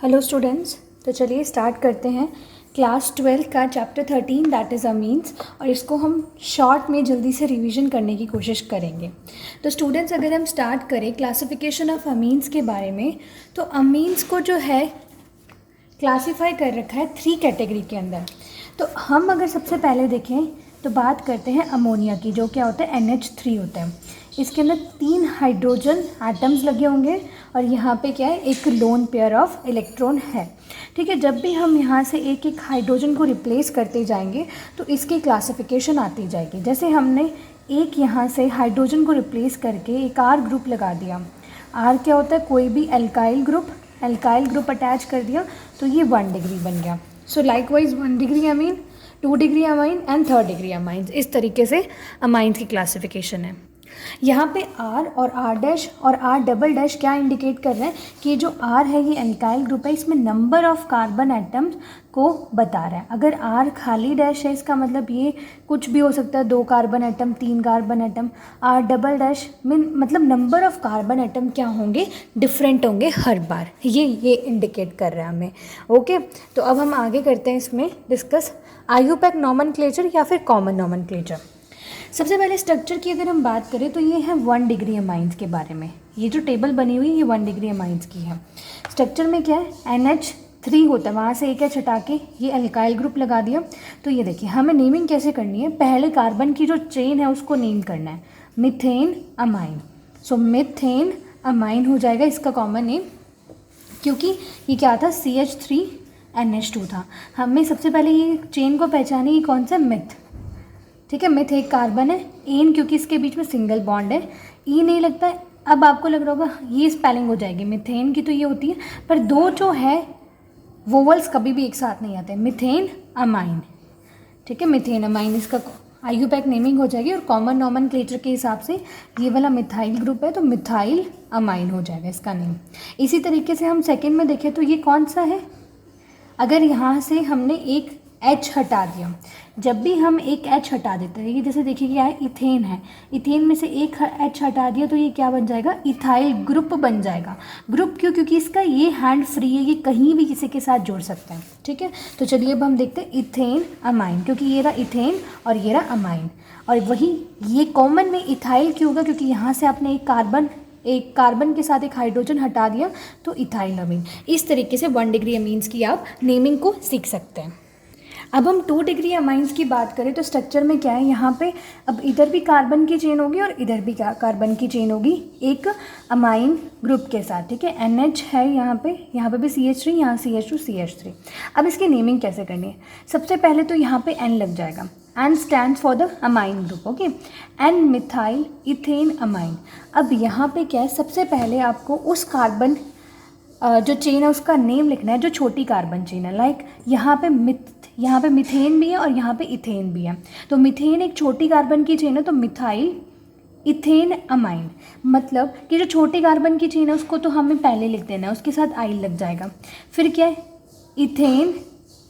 Hello students, तो चलिए start करते हैं क्लास 12 का चैप्टर 13 दैट इज़ अमीन्स। और इसको हम शॉर्ट में जल्दी से रिवीजन करने की कोशिश करेंगे। तो स्टूडेंट्स, अगर हम स्टार्ट करें क्लासिफिकेशन ऑफ अमीन्स के बारे में, तो अमीन्स को जो है क्लासीफाई कर रखा है 3 कैटेगरी के अंदर। तो हम अगर सबसे पहले देखें तो बात करते हैं अमोनिया की, जो क्या होता है NH3 होता है। इसके अंदर 3 हाइड्रोजन एटम्स लगे होंगे और यहाँ पे क्या है, एक लोन पेयर ऑफ इलेक्ट्रॉन है। ठीक है, जब भी हम यहाँ से एक एक हाइड्रोजन को रिप्लेस करते जाएंगे तो इसकी क्लासिफिकेशन आती जाएगी। जैसे हमने एक यहाँ से हाइड्रोजन को रिप्लेस करके एक R ग्रुप लगा दिया। R क्या होता है, कोई भी एल्काइल ग्रुप अटैच कर दिया तो ये 1 डिग्री बन गया। सो likewise 1 degree amine, 2 degree amine and 3rd degree amines. इस तरीके से अमाइंस की क्लासिफिकेशन है। यहाँ पे R और R डैश और R डबल डैश क्या इंडिकेट कर रहे हैं कि जो R है ये एल्काइल ग्रुप है, इसमें नंबर ऑफ कार्बन एटम्स को बता रहा है। अगर R खाली डैश है इसका मतलब ये कुछ भी हो सकता है, 2 carbon atom, 3 carbon atom. R double dash में मतलब नंबर ऑफ कार्बन एटम क्या होंगे, डिफरेंट होंगे हर बार, ये इंडिकेट कर रहा है हमें। ओके, तो अब हम आगे करते हैं इसमें डिस्कस आईयूपैक नॉमेनक्लेचर या फिर कॉमन नॉमेनक्लेचर। सबसे पहले स्ट्रक्चर की अगर हम बात करें तो ये है 1 डिग्री अमाइंस के बारे में। ये जो टेबल बनी हुई है ये 1 डिग्री अमाइंस की है। स्ट्रक्चर में क्या है, NH3 होता है, वहाँ से एक एच हटा के ये अल्काइल ग्रुप लगा दिया। तो ये देखिए, हमें नेमिंग कैसे करनी है, पहले कार्बन की जो चेन है उसको नेम करना है, मिथेन अमाइन। सो मिथेन अमाइन हो जाएगा इसका कॉमन नेम, क्योंकि ये क्या था, CH3NH2 था। हमें सबसे पहले ये चेन को पहचाने की कौन सा, मिथ। ठीक है, मिथ एक कार्बन है, एन क्योंकि इसके बीच में सिंगल बॉन्ड है, ई नहीं लगता है। अब आपको लग रहा होगा ये स्पेलिंग हो जाएगी मिथेन की, तो ये होती है, पर 2 जो है वोवल्स कभी भी एक साथ नहीं आते। मिथेन अमाइन, ठीक है, मिथेन अमाइन इसका आईयूपैक नेमिंग हो जाएगी। और कॉमन नॉमेनक्लेचर के हिसाब से ये वाला मिथाइल ग्रुप है तो मिथाइल अमाइन हो जाएगा इसका नेम। इसी तरीके से हम सेकेंड में देखें तो ये कौन सा है, अगर यहाँ से हमने एक H हटा दिया, जब भी हम एक H हटा देते हैं, ये जैसे देखिए क्या है, इथेन है, इथेन में से एक H हटा दिया तो ये क्या बन जाएगा, इथाइल ग्रुप बन जाएगा। ग्रुप क्यों, क्योंकि इसका ये हैंड फ्री है, ये कहीं भी किसी के साथ जुड़ सकते हैं। ठीक है, तो चलिए अब हम देखते हैं इथेन अमाइन, क्योंकि ये रहा इथेन और ये रहा अमाइन। और वही ये कॉमन में इथाइल क्यों होगा, क्योंकि यहाँ से आपने एक कार्बन के साथ एक हाइड्रोजन हटा दिया तो इथाइल अमीन। इस तरीके से 1 डिग्री अमीन्स की आप नेमिंग को सीख सकते हैं। अब हम 2 डिग्री अमाइंस की बात करें तो स्ट्रक्चर में क्या है, यहाँ पे अब इधर भी कार्बन की चेन होगी और इधर भी कार्बन की चेन होगी एक अमाइन ग्रुप के साथ। ठीक है, NH है यहाँ पे भी CH3, यहाँ CH2 CH3। अब इसकी नेमिंग कैसे करनी है, सबसे पहले तो यहाँ पे N लग जाएगा, N stands for the amine group. Okay, N methyl ethane amine. अब यहाँ पे क्या है, सबसे पहले आपको उस कार्बन जो चेन है उसका नेम लिखना है जो छोटी कार्बन चेन है। लाइक यहाँ पे मिथेन भी है और यहाँ पे इथेन भी है, तो मिथेन एक छोटी कार्बन की चेन है तो मिथाइल इथेन अमाइन। मतलब कि जो छोटी कार्बन की चेन है उसको तो हमें पहले लिख देना है, उसके साथ आइल लग जाएगा। फिर क्या है, इथेन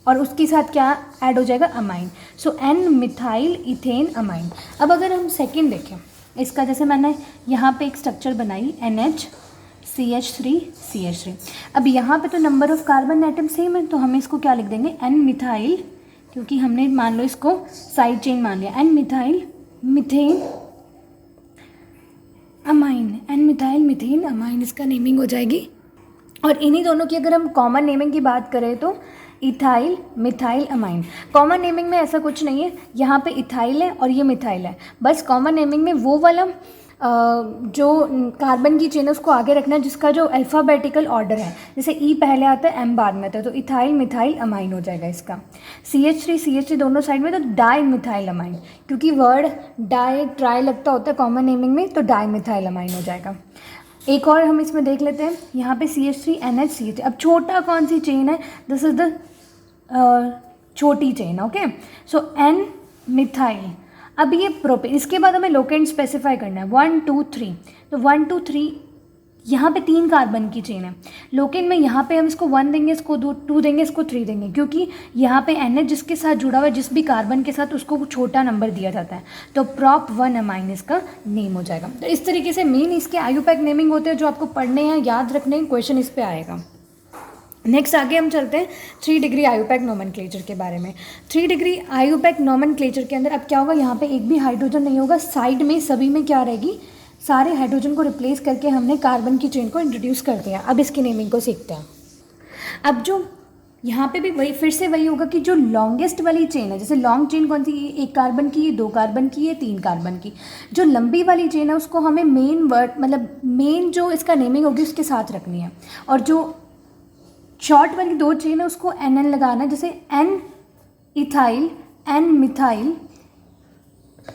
और उसके साथ क्या ऐड हो जाएगा, अमाइन। सो N मिथाइल इथेन अमाइन। अब अगर हम सेकेंड देखें इसका, जैसे मैंने यहाँ पे एक स्ट्रक्चर बनाई NH CH3। अब यहाँ पे तो number of carbon atom same है तो हम इसको क्या लिख देंगे, N मिथाइल, क्योंकि हमने मान लो इसको साइड चेन मान लिया, N methyl methane amine. N methyl methane amine इसका नेमिंग हो जाएगी। और इन्हीं दोनों की अगर हम कॉमन नेमिंग की बात करें तो ethyl methyl amine. Common naming में ऐसा कुछ नहीं है, यहाँ पे इथाइल है और ये मिथाइल है, बस कॉमन नेमिंग में वो वाला जो कार्बन की चेन है उसको आगे रखना है जिसका जो अल्फ़ाबेटिकल ऑर्डर है, जैसे E पहले आता है M बाद में आता है, तो इथाइल मिथाइल अमाइन हो जाएगा इसका। CH3 दोनों साइड में तो डाई मिथाइल अमाइन, क्योंकि वर्ड डाई ट्राई लगता होता है कॉमन नेमिंग में, तो डाई मिथाइल अमाइन हो जाएगा। एक और हम इसमें देख लेते हैं, यहाँ पे CH3NH CH। अब छोटा कौन सी चेन है, दिस इज द छोटी चेन। ओके, सो N मिथाइल। अब ये प्रोपेन, इसके बाद हमें लोकेंट स्पेसिफाई करना है 1 2 3। तो 1 2 3 यहाँ पे 3 कार्बन की चेन है, लोकेंट में यहाँ पे हम इसको 1 देंगे, इसको 2 देंगे, इसको 3 देंगे, क्योंकि यहाँ पे NH जिसके साथ जुड़ा हुआ है, जिस भी कार्बन के साथ, उसको छोटा नंबर दिया जाता है, तो prop 1 अमाइन इसका नेम हो जाएगा। तो इस तरीके से मेन इसके आईयूपैक नेमिंग होते हैं जो आपको पढ़ने हैं, याद रखने हैं, क्वेश्चन इस पे आएगा। नेक्स्ट आगे हम चलते हैं 3 डिग्री आयुपैक नोमेनक्लेचर के बारे में। 3 डिग्री आयुपैक नोमेनक्लेचर के अंदर अब क्या होगा, यहाँ पे एक भी हाइड्रोजन नहीं होगा, साइड में सभी में क्या रहेगी, सारे हाइड्रोजन को रिप्लेस करके हमने कार्बन की चेन को इंट्रोड्यूस कर दिया। अब इसकी नेमिंग को सीखते हैं। अब जो यहाँ पे भी वही फिर से वही होगा कि जो लॉन्गेस्ट वाली चेन है, जैसे लॉन्ग चेन कौन सी, ये 1 कार्बन की, ये 2 कार्बन की, ये 3 कार्बन की, जो लंबी वाली चेन है उसको हमें मेन वर्ड मतलब मेन जो इसका नेमिंग होगी उसके साथ रखनी है, और जो शॉर्ट वाली 2 चेन है उसको एन लगाना है, जैसे N ethyl, N methyl,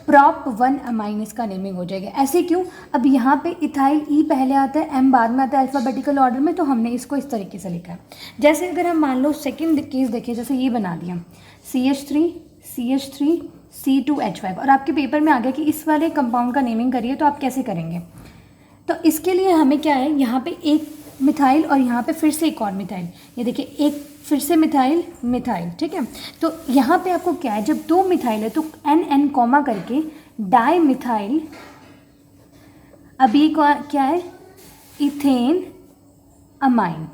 prop 1 amine इसका नेमिंग हो जाएगा। ऐसे क्यों, अब यहाँ पे इथाइल ई पहले आता है, एम बाद में आता है अल्फ़ाबेटिकल ऑर्डर में, तो हमने इसको इस तरीके से लिखा है। जैसे अगर हम मान लो सेकंड केस देखें, जैसे ये बना दिया CH3 CH3 C2H5, और आपके पेपर में आ गया कि इस वाले कंपाउंड का नेमिंग करिए, तो आप कैसे करेंगे। तो इसके लिए हमें क्या है, यहाँ पे एक मिथाइल और यहाँ पे फिर से एक और मिथाइल, ये देखिए एक फिर से मिथाइल मिथाइल, ठीक है। तो यहाँ पे आपको क्या है, जब 2 मिथाइल है तो एन कॉमा करके डाई मिथाइल, अभी क्या है, ethane amine,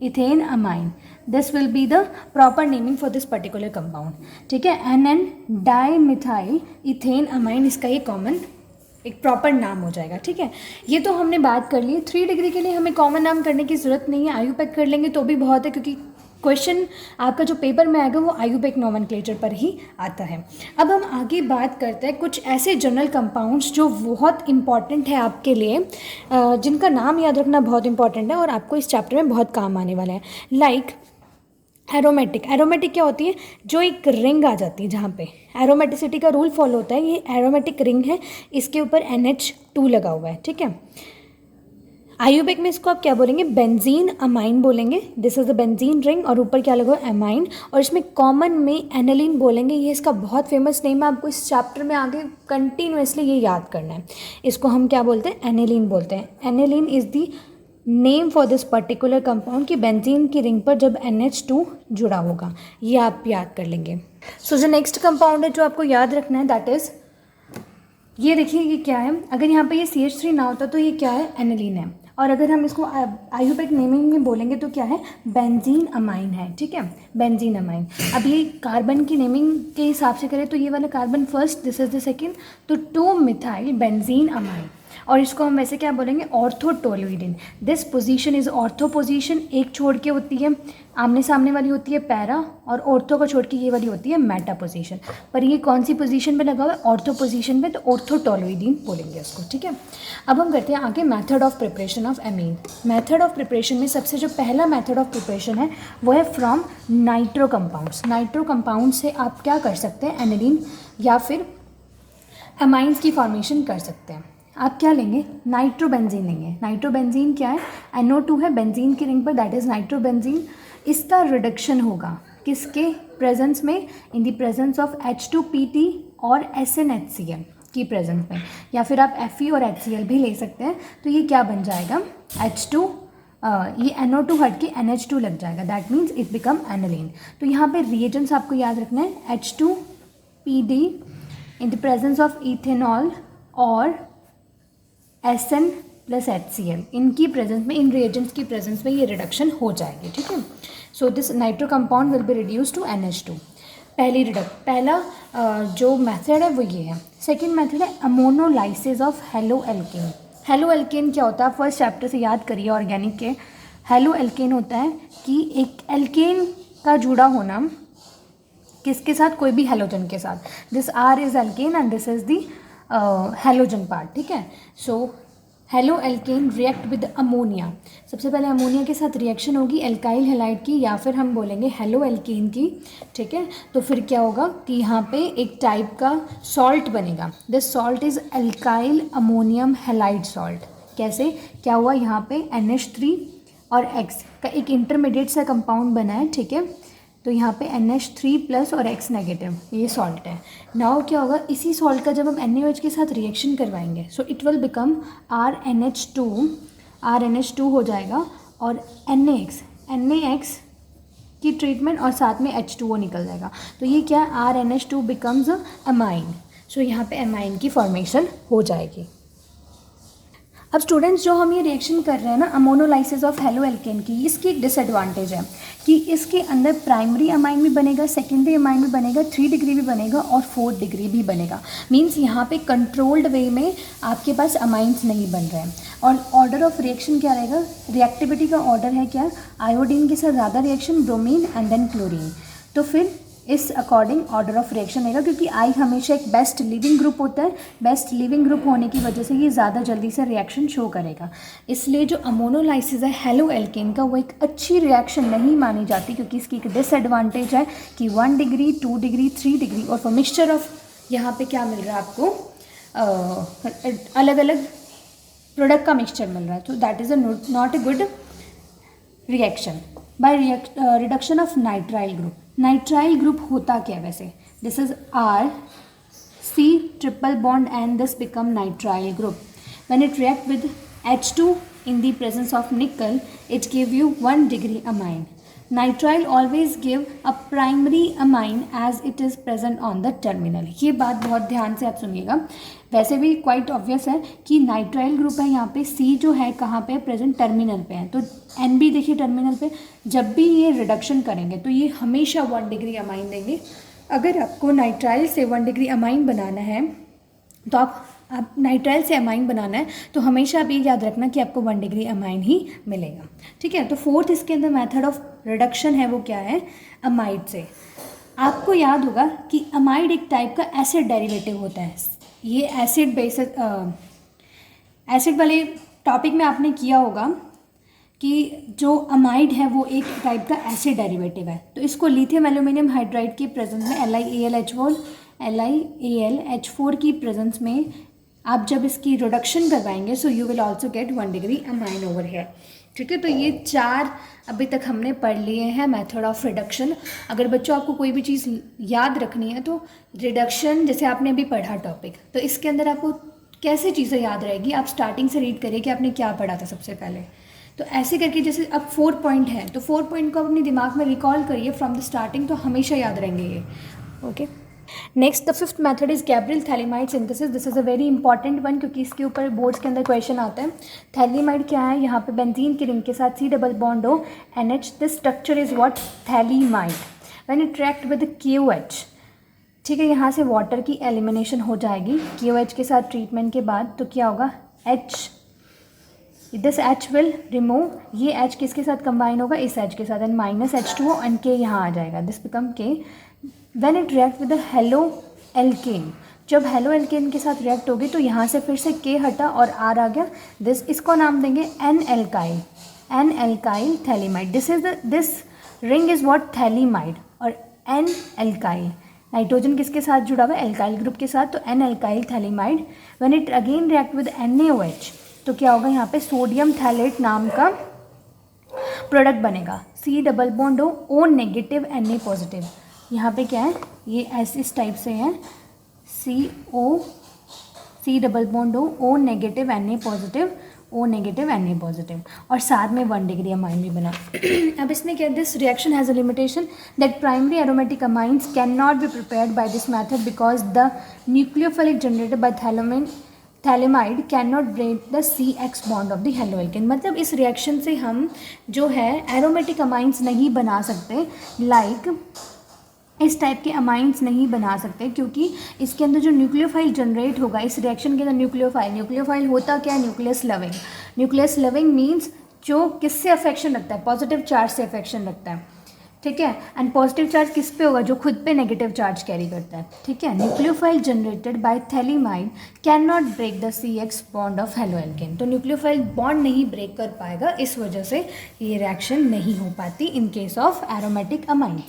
ethane amine, this will be the proper naming for this particular compound, ठीक है। N dimethyl ethane amine, इसका ये कॉमन एक प्रॉपर नाम हो जाएगा, ठीक है। ये तो हमने बात कर ली। 3 डिग्री के लिए हमें कॉमन नाम करने की ज़रूरत नहीं है, आयुपैक कर लेंगे तो भी बहुत है, क्योंकि क्वेश्चन आपका जो पेपर में आएगा वो आयुपैक नोमेनक्लेचर पर ही आता है। अब हम आगे बात करते हैं कुछ ऐसे जनरल कंपाउंड्स जो बहुत इंपॉर्टेंट है आपके लिए, जिनका नाम याद रखना बहुत इंपॉर्टेंट है और आपको इस चैप्टर में बहुत काम आने वाला है। Like aromatic. एरोमेटिक क्या होती है, जो एक रिंग आ जाती है, जहाँ पे एरोमेटिसिटी का रूल फॉलो होता है, ये एरोमेटिक रिंग है, इसके ऊपर NH2 लगा हुआ है, ठीक है। आयुपैक में इसको आप क्या बोलेंगे, बेंजीन अमाइन बोलेंगे, this is the benzene ring, और ऊपर क्या लगा हुआ, एमाइन, और इसमें कॉमन में एनिलीन बोलेंगे। ये इसका बहुत फेमस नेम है, आपको इस चैप्टर में आगे कंटिन्यूसली ये याद करना है। इसको हम क्या बोलते हैं, एनिलीन बोलते हैं। Aniline is the name for this particular compound, कि बेंजीन की रिंग पर जब NH2 जुड़ा होगा, ये आप याद कर लेंगे। सो जो नेक्स्ट कंपाउंड है जो आपको याद रखना है, दैट इज़, ये देखिए ये क्या है, अगर यहाँ पे ये CH3 ना होता तो ये क्या है, एनिलीन है, और अगर हम इसको आयुपैक नेमिंग में बोलेंगे तो क्या है, बेंजीन अमाइन है, ठीक है, बेंजीन अमाइन। अब ये कार्बन की नेमिंग के हिसाब से करें तो ये वाला carbon first, this is the second, तो 2 मिथाइल बेंजीन अमाइन, और इसको हम वैसे क्या बोलेंगे, orthotoluidine. This position is ortho position, एक छोड़ के होती है, आमने सामने वाली होती है पैरा, और ऑर्थो को छोड़ के ये वाली होती है मेटा पोजीशन। पर ये कौन सी पोजीशन पे लगा हुआ है, ऑर्थो पोजीशन पे, तो ऑर्थोटोलुइडिन बोलेंगे उसको, ठीक है। अब हम करते हैं आगे method of preparation of amine. Method of preparation में सबसे जो पहला मेथड ऑफ प्रिपरेशन है वो है from nitro compounds. Nitro compound से आप क्या कर सकते हैं, एनिलीन या फिर अमाइंस की फॉर्मेशन कर सकते हैं। आप क्या लेंगे, नाइट्रोबेंजीन लेंगे। नाइट्रोबेंजीन क्या है, NO2 है बेंजीन की रिंग पर, दैट इज़ नाइट्रोबेंजीन। इसका रिडक्शन होगा किसके प्रेजेंस में, इन द प्रेजेंस ऑफ H2PT और SnHCl की प्रेजेंस में, या फिर आप Fe और HCl भी ले सकते हैं। तो ये क्या बन जाएगा, H2, ये NO2 हट के NH2 लग जाएगा, that means it become aniline. तो यहाँ पे रिएजेंट्स आपको याद रखना है, H2PD in the presence of ethanol और Sn प्लस HCl, इनकी प्रेजेंस में, इन रिएजेंट्स की प्रेजेंस में ये रिडक्शन हो जाएगी, ठीक है। So this nitro compound will be reduce to NH2। पहला जो मेथड है वो ये है। सेकेंड मेथड है ammonolysis of halo alkane. Halo alkane क्या होता है, फर्स्ट चैप्टर से याद करिए ऑर्गेनिक के। हेलो एल्केन होता है कि एक एल्केन का जुड़ा होना किसके साथ, कोई भी हेलोजन के साथ। This R is alkene and this is the halogen part, ठीक है। So halo alkane react with ammonia, सबसे पहले अमोनिया के साथ रिएक्शन होगी एल्काइल हैलाइड की, या फिर हम बोलेंगे हेलो एल्केन की, ठीक है। तो फिर क्या होगा कि यहाँ पे एक टाइप का सॉल्ट बनेगा, this salt is alkyl ammonium halide salt. कैसे, क्या हुआ, यहाँ पे NH3 और X का एक इंटरमीडिएट सा कंपाउंड बना है, ठीक है। तो यहाँ पे NH3 प्लस और X नेगेटिव, ये सॉल्ट है। नाउ क्या होगा, इसी सॉल्ट का जब हम NaOH के साथ रिएक्शन करवाएंगे, so it will become RNH2 हो जाएगा, और NaX की ट्रीटमेंट और साथ में H2O निकल जाएगा। तो ये क्या है, RNH2 बिकम्स अमाइन। सो यहाँ पे अमाइन की फॉर्मेशन हो जाएगी। अब स्टूडेंट्स जो हम ये रिएक्शन कर रहे हैं ना अमोनोलाइसिस ऑफ हेलो एल्केन की, इसकी एक डिसएडवांटेज है कि इसके अंदर प्राइमरी अमाइन भी बनेगा, सेकेंडरी अमाइन भी बनेगा, 3 डिग्री भी बनेगा और 4 डिग्री भी बनेगा। मींस यहाँ पे कंट्रोल्ड वे में आपके पास अमाइंस नहीं बन रहे हैं। और ऑर्डर ऑफ रिएक्शन क्या रहेगा, रिएक्टिविटी का ऑर्डर है क्या, आयोडीन के साथ ज़्यादा reaction, bromine and then chlorine. तो फिर इस अकॉर्डिंग ऑर्डर ऑफ रिएक्शन रहेगा, क्योंकि आई हमेशा एक बेस्ट लिविंग ग्रुप होता है, बेस्ट लिविंग ग्रुप होने की वजह से ये ज़्यादा जल्दी से रिएक्शन शो करेगा। इसलिए जो अमोनोलाइसिस है हेलो एल्केन का वो एक अच्छी रिएक्शन नहीं मानी जाती, क्योंकि इसकी एक डिसएडवांटेज है कि 1 डिग्री 2 डिग्री 3 डिग्री और फॉर मिक्सचर ऑफ यहाँ पे क्या मिल रहा है आपको, अलग अलग प्रोडक्ट का मिक्सचर मिल रहा है। तो that is not a good reaction. By reduction of nitrile group, nitrile group होता क्या वैसे, this is R C triple bond and this become nitrile group. When it react with H2 in the presence of nickel, it give you 1 degree amine. Nitrile always give a primary amine as it is present on the terminal. ये बात बहुत ध्यान से आप सुनिएगा। वैसे भी quite obvious है कि नाइट्राइल ग्रुप है, यहाँ पे C जो है कहाँ पे प्रेजेंट, टर्मिनल पे है। तो NB देखिए टर्मिनल पे, जब भी ये रिडक्शन करेंगे तो ये हमेशा 1 डिग्री अमाइन देंगे। अगर आपको नाइट्राइल से 1 डिग्री अमाइन बनाना है तो आप नाइट्राइल से अमाइन बनाना है तो हमेशा आप ये याद रखना कि आपको 1 डिग्री अमाइन ही मिलेगा। ठीक है, तो फोर्थ इसके अंदर मेथड ऑफ रिडक्शन है वो क्या है, अमाइड से। आपको याद होगा कि अमाइड एक टाइप का एसिड डेरिवेटिव होता है। ये एसिड बेसिस एसिड वाले टॉपिक में आपने किया होगा कि जो अमाइड है वो एक टाइप का एसिड डेरिवेटिव है। तो इसको लिथियम एल्यूमिनियम हाइड्राइड के प्रेजेंस में LiAlH4 की प्रेजेंस में आप जब इसकी रिडक्शन करवाएंगे so you will also get 1 degree amine over here. ठीक है, तो ये 4 अभी तक हमने पढ़ लिए हैं मेथड ऑफ रिडक्शन। अगर बच्चों आपको कोई भी चीज़ याद रखनी है तो रिडक्शन जैसे आपने अभी पढ़ा टॉपिक, तो इसके अंदर आपको कैसे चीज़ें याद रहेगी, आप स्टार्टिंग से रीड करिए कि आपने क्या पढ़ा था सबसे पहले। तो ऐसे करके जैसे अब 4 पॉइंट है तो 4 पॉइंट को अपने दिमाग में रिकॉल करिए फ्रॉम द स्टार्टिंग, तो हमेशा याद रहेंगे ये। Okay, next the fifth method is Gabriel phthalimide synthesis. This is a very important one क्योंकि इसके ऊपर बोर्ड्स के अंदर क्वेश्चन आता है। थैलेमाइड क्या है, यहाँ पे बेंजीन की रिंग के साथ C डबल बॉन्ड हो NH, this structure is what, phthalimide. When it react with KOH, ठीक है, यहाँ से वाटर की एलिमिनेशन हो जाएगी KOH के साथ ट्रीटमेंट के बाद, तो क्या होगा H, this H will remove, ये H किसके साथ कंबाइन होगा, इस H के साथ, and minus H2O and K यहाँ आ जाएगा, this become K। When it react with halo alkane, जब हेलो एल्केन के साथ रिएक्ट होगी तो यहाँ से फिर से K हटा और R आ गया, दिस, इसको नाम देंगे N alkyl phthalimide. This ring is what, phthalimide. और N एल्काइल, नाइट्रोजन किसके साथ जुड़ा हुआ है, एल्काइल ग्रुप के साथ, तो N alkyl phthalimide. When it again react with NaOH तो क्या होगा, यहाँ पे सोडियम थैलेट नाम का प्रोडक्ट बनेगा, C double bond O negative Na positive. यहाँ पे क्या है, ये ऐसे इस टाइप से है, C double bond O negative Na positive, O negative Na positive, और साथ में 1 डिग्री अमाइन भी बना। अब इसमें क्या, this reaction has a limitation that primary aromatic amines can not be prepared by this method because the nucleophilic generated by phthalimide can not break the CX bond of the halo alkane. मतलब इस reaction से हम जो है aromatic amines नहीं बना सकते, like इस टाइप के अमाइंस नहीं बना सकते, क्योंकि इसके अंदर जो न्यूक्लियोफाइल जनरेट होगा इस रिएक्शन के अंदर, न्यूक्लियोफाइल होता क्या है, न्यूक्लियस लविंग मीन्स जो किससे अफेक्शन रखता है, पॉजिटिव चार्ज से अफेक्शन रखता है। ठीक है, एंड पॉजिटिव चार्ज किस पे होगा, जो खुद पे नेगेटिव चार्ज कैरी करता है। ठीक है, nucleophile generated by phthalimide can not break the CX bond of halo alkane. तो न्यूक्लियोफाइल बॉन्ड नहीं ब्रेक कर पाएगा, इस वजह से ये रिएक्शन नहीं हो पाती in case of aromatic amine.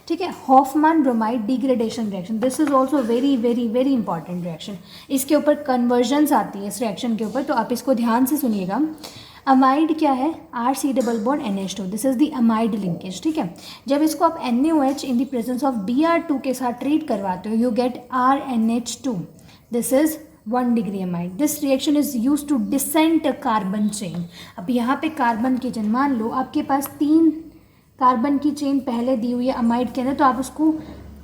ठीक है, Hoffmann bromide degradation reaction, this is also very very very important reaction. इसके ऊपर कन्वर्जन्स आती है इस रिएक्शन के ऊपर, तो आप इसको ध्यान से सुनिएगा। अमाइड क्या है, RC double bond NH2, this is the amide linkage. ठीक है, जब इसको आप NaOH in the presence of Br2 के साथ ट्रीट करवाते हो, you get RNH2, this is 1 degree amide. This reaction is use to descent a carbon chain. अब यहाँ पे कार्बन की चेन, मान लो आपके पास 3 कार्बन की चेन पहले दी हुई है अमाइड के अंदर, तो आप उसको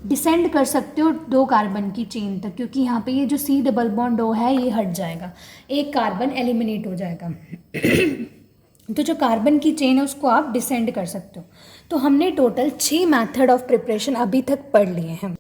डिसेंड कर सकते हो 2 कार्बन की चेन तक, क्योंकि यहाँ पे ये जो C डबल बॉन्ड O है ये हट जाएगा, एक कार्बन एलिमिनेट हो जाएगा। तो जो कार्बन की चेन है उसको आप डिसेंड कर सकते हो। तो हमने टोटल 6 मेथड ऑफ प्रिपरेशन अभी तक पढ़ लिए हैं।